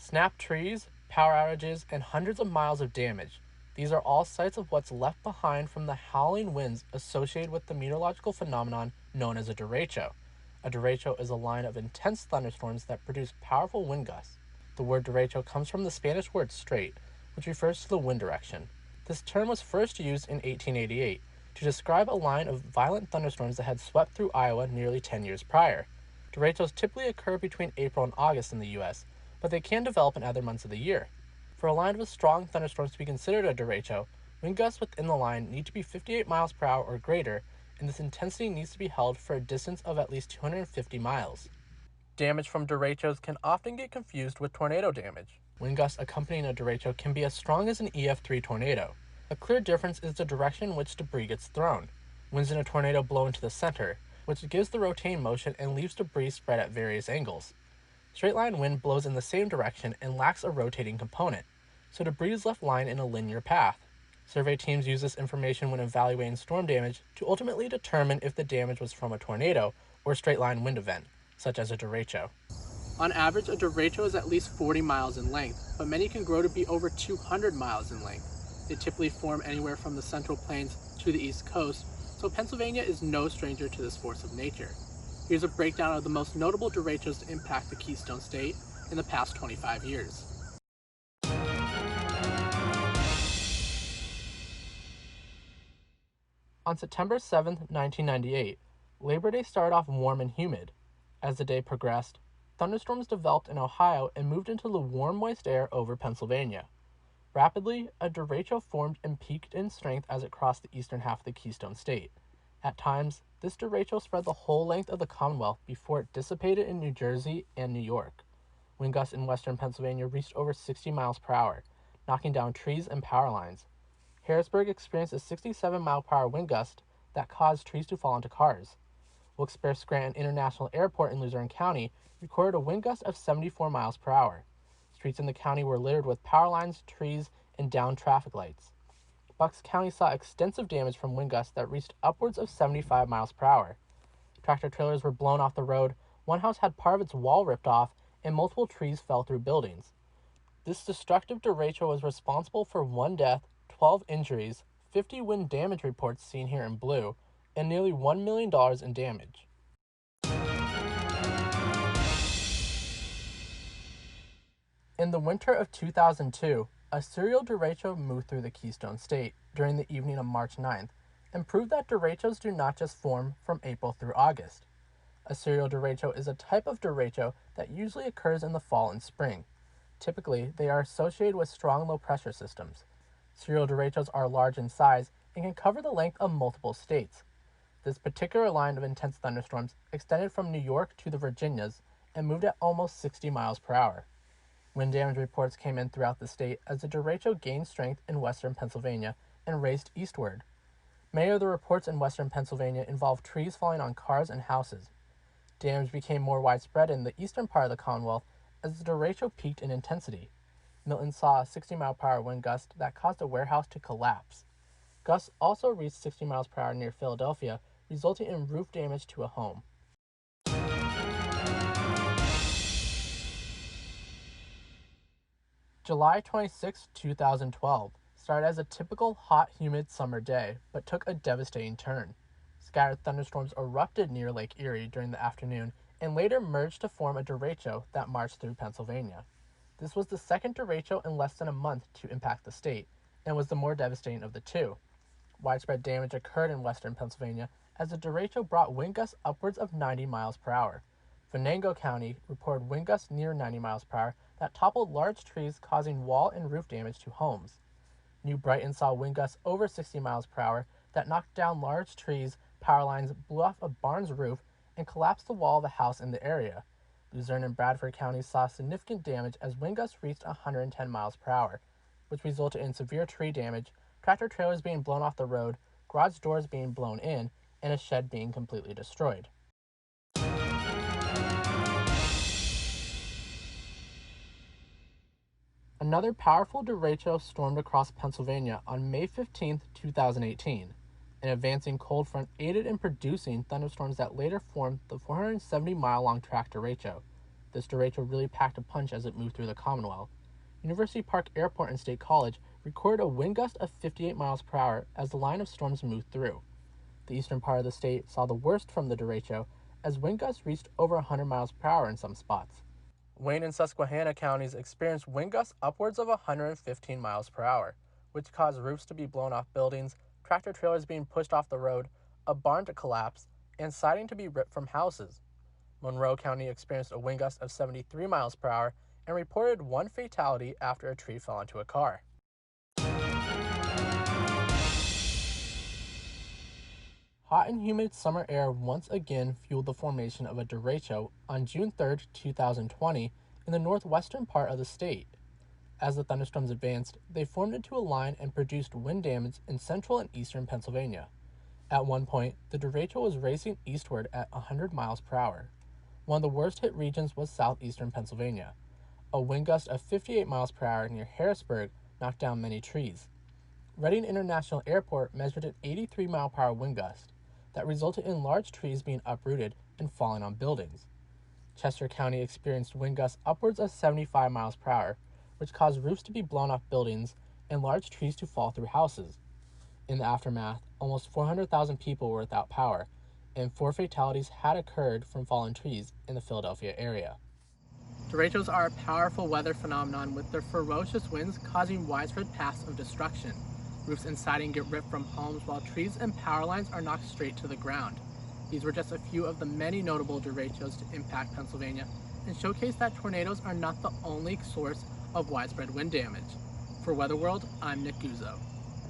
Snapped trees, power outages, and hundreds of miles of damage. These are all sites of what's left behind from the howling winds associated with the meteorological phenomenon known as a derecho. A derecho is a line of intense thunderstorms that produce powerful wind gusts. The word derecho comes from the Spanish word straight, which refers to the wind direction. This term was first used in 1888 to describe a line of violent thunderstorms that had swept through Iowa nearly 10 years prior. Derechos typically occur between April and August in the U.S., but they can develop in other months of the year. For a line with strong thunderstorms to be considered a derecho, wind gusts within the line need to be 58 miles per hour or greater, and this intensity needs to be held for a distance of at least 250 miles. Damage from derechos can often get confused with tornado damage. Wind gusts accompanying a derecho can be as strong as an EF3 tornado. A clear difference is the direction in which debris gets thrown. Winds in a tornado blow into the center, which gives the rotating motion and leaves debris spread at various angles. Straight line wind blows in the same direction and lacks a rotating component, so debris is left lying in a linear path. Survey teams use this information when evaluating storm damage to ultimately determine if the damage was from a tornado or straight line wind event, such as a derecho. On average, a derecho is at least 40 miles in length, but many can grow to be over 200 miles in length. They typically form anywhere from the Central Plains to the East Coast, so Pennsylvania is no stranger to this force of nature. Here's a breakdown of the most notable derechos to impact the Keystone State in the past 25 years. On September 7, 1998, Labor Day started off warm and humid. As the day progressed, thunderstorms developed in Ohio and moved into the warm, moist air over Pennsylvania. Rapidly, a derecho formed and peaked in strength as it crossed the eastern half of the Keystone State. At times, this derecho spread the whole length of the Commonwealth before it dissipated in New Jersey and New York. Wind gusts in western Pennsylvania reached over 60 miles per hour, knocking down trees and power lines. Harrisburg experienced a 67-mile-per-hour wind gust that caused trees to fall into cars. Wilkes-Barre-Scranton International Airport in Luzerne County recorded a wind gust of 74 miles per hour. Streets in the county were littered with power lines, trees, and downed traffic lights. Bucks County saw extensive damage from wind gusts that reached upwards of 75 miles per hour. Tractor trailers were blown off the road, one house had part of its wall ripped off, and multiple trees fell through buildings. This destructive derecho was responsible for 1 death, 12 injuries, 50 wind damage reports seen here in blue, and nearly $1 million in damage. In the winter of 2002, a serial derecho moved through the Keystone State during the evening of March 9th and proved that derechos do not just form from April through August. A serial derecho is a type of derecho that usually occurs in the fall and spring. Typically, they are associated with strong low-pressure systems. Serial derechos are large in size and can cover the length of multiple states. This particular line of intense thunderstorms extended from New York to the Virginias and moved at almost 60 miles per hour. Wind damage reports came in throughout the state as the derecho gained strength in western Pennsylvania and raced eastward. Many of the reports in western Pennsylvania involved trees falling on cars and houses. Damage became more widespread in the eastern part of the Commonwealth as the derecho peaked in intensity. Milton saw a 60-mile-per-hour wind gust that caused a warehouse to collapse. Gusts also reached 60 miles per hour near Philadelphia, resulting in roof damage to a home. July 26, 2012 started as a typical hot, humid summer day, but took a devastating turn. Scattered thunderstorms erupted near Lake Erie during the afternoon and later merged to form a derecho that marched through Pennsylvania. This was the second derecho in less than a month to impact the state, and was the more devastating of the two. Widespread damage occurred in western Pennsylvania as the derecho brought wind gusts upwards of 90 miles per hour. Venango County reported wind gusts near 90 miles per hour that toppled large trees, causing wall and roof damage to homes. New Brighton saw wind gusts over 60 miles per hour that knocked down large trees, power lines, blew off a barn's roof, and collapsed the wall of a house in the area. Luzerne and Bradford counties saw significant damage as wind gusts reached 110 miles per hour, which resulted in severe tree damage, tractor trailers being blown off the road, garage doors being blown in, and a shed being completely destroyed. Another powerful derecho stormed across Pennsylvania on May 15, 2018. An advancing cold front aided in producing thunderstorms that later formed the 470-mile-long track derecho. This derecho really packed a punch as it moved through the Commonwealth. University Park Airport and State College recorded a wind gust of 58 miles per hour as the line of storms moved through. The eastern part of the state saw the worst from the derecho as wind gusts reached over 100 miles per hour in some spots. Wayne and Susquehanna counties experienced wind gusts upwards of 115 miles per hour, which caused roofs to be blown off buildings, tractor trailers being pushed off the road, a barn to collapse, and siding to be ripped from houses. Monroe County experienced a wind gust of 73 miles per hour and reported one fatality after a tree fell into a car. Hot and humid summer air once again fueled the formation of a derecho on June 3, 2020, in the northwestern part of the state. As the thunderstorms advanced, they formed into a line and produced wind damage in central and eastern Pennsylvania. At one point, the derecho was racing eastward at 100 miles per hour. One of the worst hit regions was southeastern Pennsylvania. A wind gust of 58 miles per hour near Harrisburg knocked down many trees. Reading International Airport measured an 83 mile per hour wind gust that resulted in large trees being uprooted and falling on buildings. Chester County experienced wind gusts upwards of 75 miles per hour, which caused roofs to be blown off buildings and large trees to fall through houses. In the aftermath, almost 400,000 people were without power, and 4 fatalities had occurred from fallen trees in the Philadelphia area. Derechos are a powerful weather phenomenon with their ferocious winds causing widespread paths of destruction. Roofs and siding get ripped from homes while trees and power lines are knocked straight to the ground. These were just a few of the many notable derechos to impact Pennsylvania and showcase that tornadoes are not the only source of widespread wind damage. For Weather World, I'm Nick Guzzo.